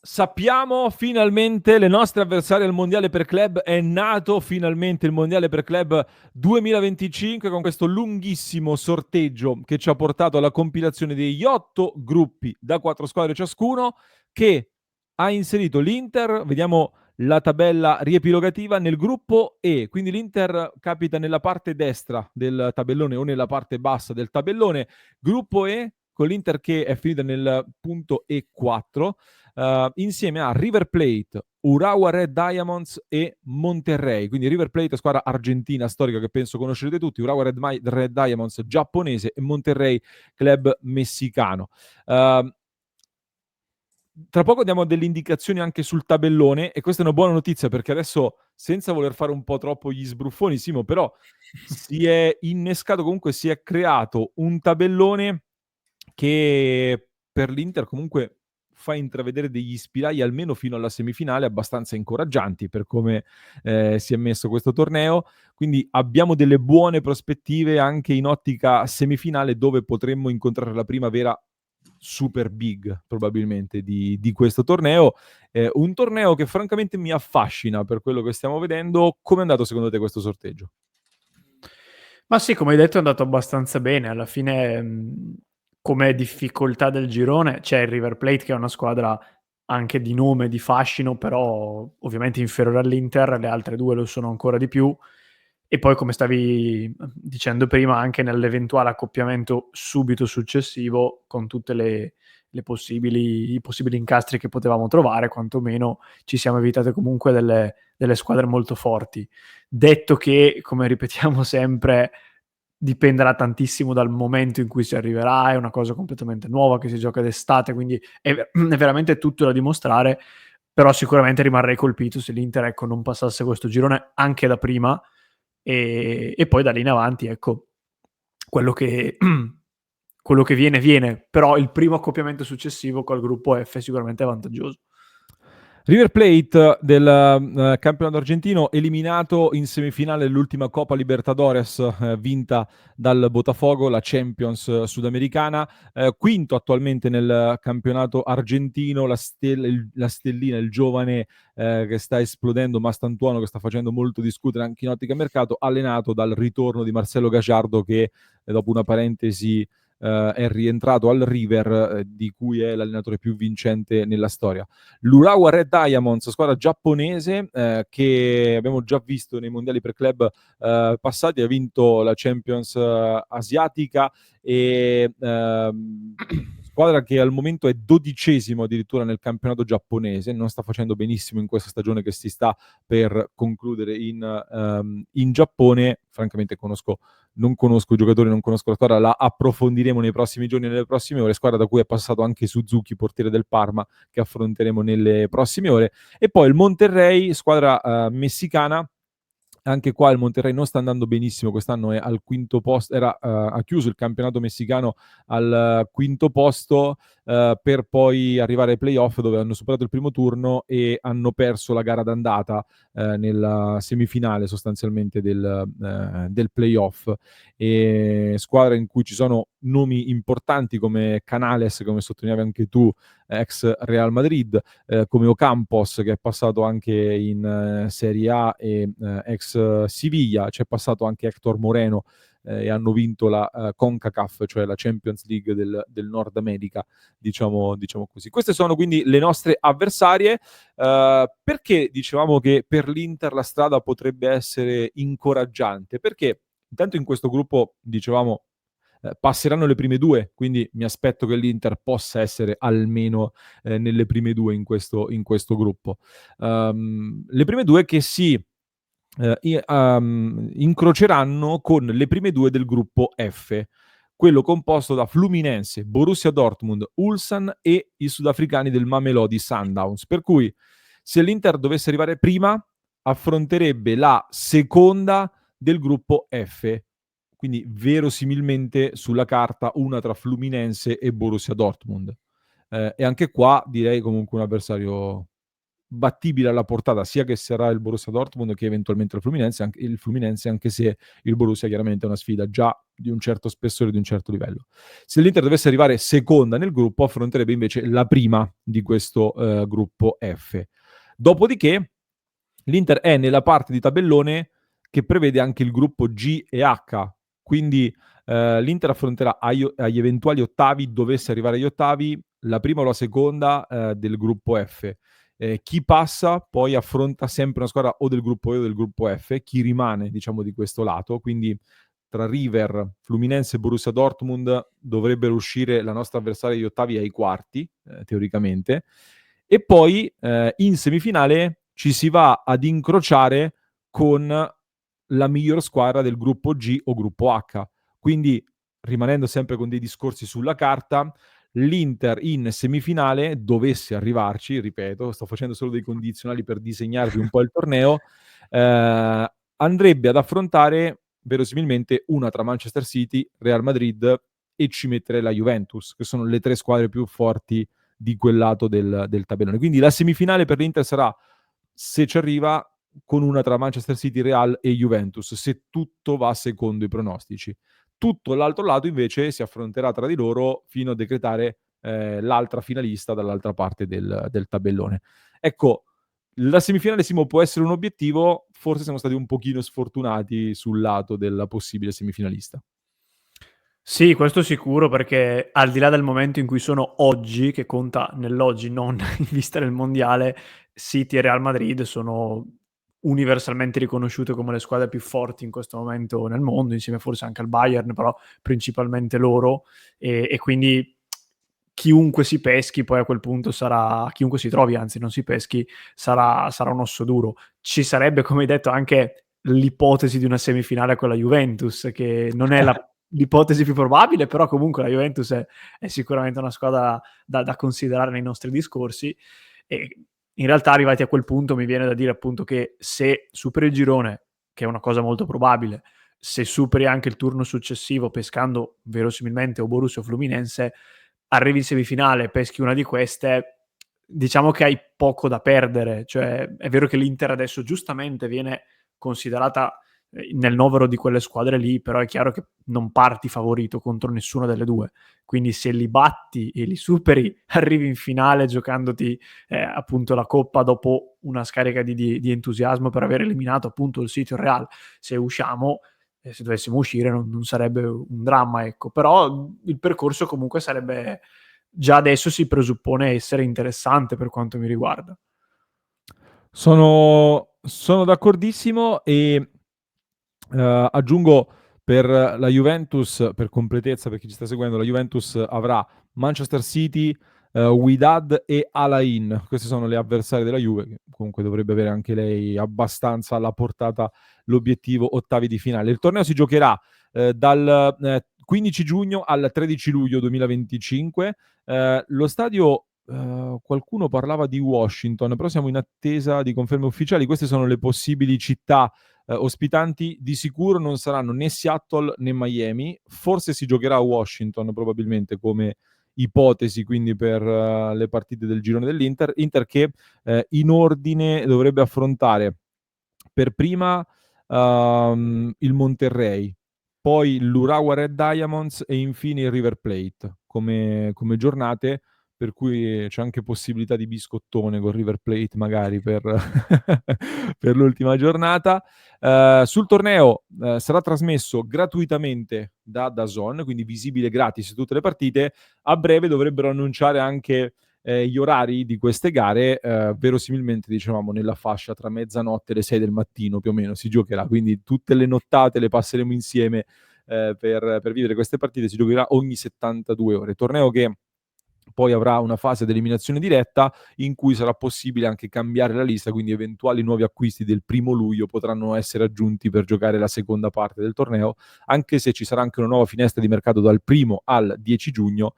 Sappiamo finalmente le nostre avversarie al Mondiale per Club, è nato finalmente il Mondiale per Club 2025 con questo lunghissimo sorteggio che ci ha portato alla compilazione degli 8 gruppi da 4 squadre ciascuno, che ha inserito l'Inter, vediamo la tabella riepilogativa, nel gruppo E, quindi l'Inter capita nella parte destra del tabellone o nella parte bassa del tabellone, gruppo E con l'Inter che è finita nel punto E4, insieme a River Plate, Urawa Red Diamonds e Monterrey. Quindi River Plate, squadra argentina storica che penso conoscerete tutti, Urawa Red Diamonds giapponese e Monterrey club messicano. Tra poco diamo delle indicazioni anche sul tabellone e questa è una buona notizia perché adesso, senza voler fare un po' troppo gli sbruffoni, Simo, però si è innescato, comunque si è creato un tabellone che per l'Inter comunque fa intravedere degli spiragli almeno fino alla semifinale abbastanza incoraggianti per come si è messo questo torneo, quindi abbiamo delle buone prospettive anche in ottica semifinale dove potremmo incontrare la prima vera super big probabilmente di questo torneo, un torneo che francamente mi affascina per quello che stiamo vedendo. Come è andato secondo te questo sorteggio? Ma sì, come hai detto è andato abbastanza bene. Alla fine, come difficoltà del girone, c'è il River Plate che è una squadra anche di nome, di fascino, però ovviamente inferiore all'Inter, le altre due lo sono ancora di più. E poi, come stavi dicendo prima, anche nell'eventuale accoppiamento subito successivo, con tutte i possibili incastri che potevamo trovare, quantomeno ci siamo evitate comunque delle squadre molto forti. Detto che, come ripetiamo sempre, dipenderà tantissimo dal momento in cui si arriverà, è una cosa completamente nuova che si gioca d'estate, quindi è veramente tutto da dimostrare, però sicuramente rimarrei colpito se l'Inter, ecco, non passasse questo girone anche da prima, e poi da lì in avanti, ecco, quello che, quello che viene, viene, però il primo accoppiamento successivo col gruppo F è sicuramente vantaggioso. River Plate del campionato argentino eliminato in semifinale dell'ultima Copa Libertadores vinta dal Botafogo, la Champions sudamericana, quinto attualmente nel campionato argentino, la stellina, il giovane che sta esplodendo, Mastantuono, che sta facendo molto discutere anche in ottica mercato, allenato dal ritorno di Marcelo Gallardo che dopo una parentesi è rientrato al River, di cui è l'allenatore più vincente nella storia. L'Urawa Red Diamonds, squadra giapponese che abbiamo già visto nei mondiali per club passati, ha vinto la Champions asiatica e squadra che al momento è 12° addirittura nel campionato giapponese, non sta facendo benissimo in questa stagione che si sta per concludere in Giappone. Francamente non conosco i giocatori, non conosco la squadra, la approfondiremo nei prossimi giorni e nelle prossime ore, squadra da cui è passato anche Suzuki, portiere del Parma, che affronteremo nelle prossime ore. E poi il Monterrey, squadra messicana. Anche qua il Monterrey non sta andando benissimo, quest'anno è al quinto posto, ha chiuso il campionato messicano al quinto posto per poi arrivare ai playoff dove hanno superato il primo turno e hanno perso la gara d'andata nella semifinale sostanzialmente del playoff. E squadra in cui ci sono nomi importanti come Canales, come sottolineavi anche tu, ex Real Madrid, come Ocampos che è passato anche in Serie A e ex Siviglia, c'è passato anche Hector Moreno e hanno vinto la CONCACAF, cioè la Champions League del Nord America, diciamo così. Queste sono quindi le nostre avversarie. Perché dicevamo che per l'Inter la strada potrebbe essere incoraggiante? Perché intanto in questo gruppo, dicevamo, passeranno le prime due, quindi mi aspetto che l'Inter possa essere almeno nelle prime due in questo gruppo. Le prime due che si incroceranno con le prime due del gruppo F, quello composto da Fluminense, Borussia Dortmund, Ulsan e i sudafricani del Mamelodi Sundowns. Per cui se l'Inter dovesse arrivare prima, affronterebbe la seconda del gruppo F, quindi verosimilmente sulla carta una tra Fluminense e Borussia Dortmund. E anche qua direi comunque un avversario battibile alla portata sia che sarà il Borussia Dortmund che eventualmente il Fluminense, anche se il Borussia chiaramente è una sfida già di un certo spessore, di un certo livello. Se l'Inter dovesse arrivare seconda nel gruppo, affronterebbe invece la prima di questo gruppo F. Dopodiché l'Inter è nella parte di tabellone che prevede anche il gruppo G e H, quindi l'Inter affronterà agli eventuali ottavi, dovesse arrivare agli ottavi, la prima o la seconda del gruppo F. Chi passa poi affronta sempre una squadra o del gruppo E o del gruppo F, chi rimane diciamo di questo lato, quindi tra River, Fluminense e Borussia Dortmund dovrebbero uscire la nostra avversaria agli ottavi e ai quarti, teoricamente, e poi in semifinale ci si va ad incrociare con la miglior squadra del gruppo G o gruppo H. Quindi, rimanendo sempre con dei discorsi sulla carta, l'Inter in semifinale dovesse arrivarci, ripeto, sto facendo solo dei condizionali per disegnarvi un po' il torneo, andrebbe ad affrontare verosimilmente una tra Manchester City, Real Madrid e ci metterei la Juventus, che sono le tre squadre più forti di quel lato del tabellone. Quindi la semifinale per l'Inter sarà, se ci arriva, con una tra Manchester City, Real e Juventus, se tutto va secondo i pronostici. Tutto l'altro lato invece si affronterà tra di loro fino a decretare l'altra finalista dall'altra parte del tabellone. Ecco, la semifinale Simo può essere un obiettivo, forse siamo stati un pochino sfortunati sul lato della possibile semifinalista. Sì, questo sicuro, perché al di là del momento in cui sono oggi, che conta nell'oggi, non in vista del mondiale, City e Real Madrid sono universalmente riconosciute come le squadre più forti in questo momento nel mondo, insieme forse anche al Bayern, però principalmente loro, e quindi chiunque si peschi poi a quel punto sarà, chiunque si trovi, anzi non si peschi, sarà un osso duro. Ci sarebbe, come hai detto, anche l'ipotesi di una semifinale con la Juventus, che non è l'ipotesi più probabile, però comunque la Juventus è sicuramente una squadra da considerare nei nostri discorsi, e in realtà arrivati a quel punto mi viene da dire appunto che se superi il girone, che è una cosa molto probabile, se superi anche il turno successivo pescando verosimilmente o Borussia o Fluminense, arrivi in semifinale, peschi una di queste, diciamo che hai poco da perdere. Cioè, è vero che l'Inter adesso giustamente viene considerata nel novero di quelle squadre lì, però è chiaro che non parti favorito contro nessuna delle due. Quindi se li batti e li superi, arrivi in finale giocandoti appunto la Coppa dopo una scarica di entusiasmo per aver eliminato appunto il City o il Real. Se usciamo, se dovessimo uscire non sarebbe un dramma, ecco. Però il percorso comunque sarebbe, già adesso si presuppone essere interessante per quanto mi riguarda. Sono d'accordissimo e aggiungo per la Juventus, per completezza, per chi ci sta seguendo, la Juventus avrà Manchester City, Wydad e Al-Ain. Queste sono le avversarie della Juve, che comunque dovrebbe avere anche lei abbastanza alla portata l'obiettivo ottavi di finale. Il torneo si giocherà dal 15 giugno al 13 luglio 2025. Lo stadio, qualcuno parlava di Washington, però siamo in attesa di conferme ufficiali. Queste sono le possibili città ospitanti. Di sicuro non saranno né Seattle né Miami, forse si giocherà a Washington probabilmente come ipotesi, quindi per le partite del girone dell'Inter. Inter che in ordine dovrebbe affrontare per prima il Monterrey, poi l'Urawa Red Diamonds e infine il River Plate come giornate, per cui c'è anche possibilità di biscottone con River Plate magari per, per l'ultima giornata. Sul torneo sarà trasmesso gratuitamente da DAZN, quindi visibile gratis tutte le partite. A breve dovrebbero annunciare anche gli orari di queste gare, verosimilmente dicevamo nella fascia tra mezzanotte e le 6 del mattino più o meno si giocherà, quindi tutte le nottate le passeremo insieme per vivere queste partite. Si giocherà ogni 72 ore, torneo che poi avrà una fase di eliminazione diretta in cui sarà possibile anche cambiare la lista, quindi eventuali nuovi acquisti del 1° luglio potranno essere aggiunti per giocare la seconda parte del torneo, anche se ci sarà anche una nuova finestra di mercato dal 1° al 10 giugno,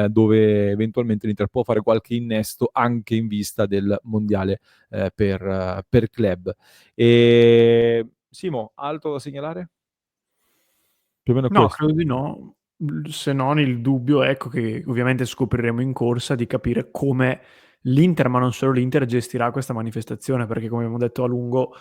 dove eventualmente l'Inter può fare qualche innesto anche in vista del mondiale per club. E Simo, altro da segnalare? Più o meno No, questo. credo di no. Se non il dubbio, ecco, che ovviamente scopriremo in corsa, di capire come l'Inter, ma non solo l'Inter, gestirà questa manifestazione, perché come abbiamo detto a lungo,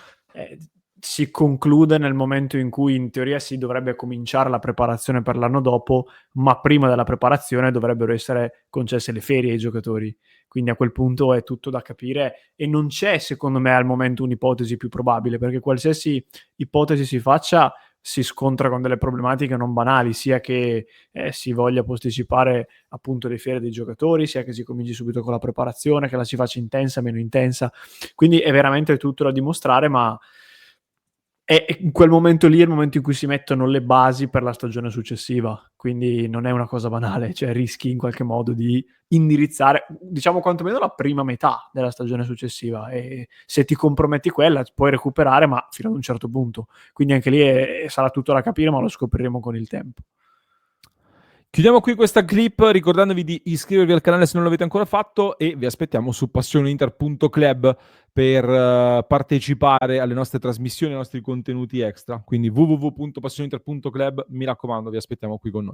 si conclude nel momento in cui in teoria si dovrebbe cominciare la preparazione per l'anno dopo, ma prima della preparazione dovrebbero essere concesse le ferie ai giocatori. Quindi a quel punto è tutto da capire e non c'è, secondo me, al momento un'ipotesi più probabile, perché qualsiasi ipotesi si faccia si scontra con delle problematiche non banali, sia che si voglia posticipare appunto le ferie dei giocatori, sia che si cominci subito con la preparazione, che la si faccia intensa, meno intensa. Quindi è veramente tutto da dimostrare, ma è in quel momento lì è il momento in cui si mettono le basi per la stagione successiva, quindi non è una cosa banale, cioè rischi in qualche modo di indirizzare, diciamo quantomeno la prima metà della stagione successiva, e se ti comprometti quella puoi recuperare, ma fino ad un certo punto. Quindi anche lì sarà tutto da capire, ma lo scopriremo con il tempo. Chiudiamo qui questa clip ricordandovi di iscrivervi al canale se non l'avete ancora fatto e vi aspettiamo su passioneinter.club per partecipare alle nostre trasmissioni, ai nostri contenuti extra. Quindi www.passioneinter.club, mi raccomando, vi aspettiamo qui con noi.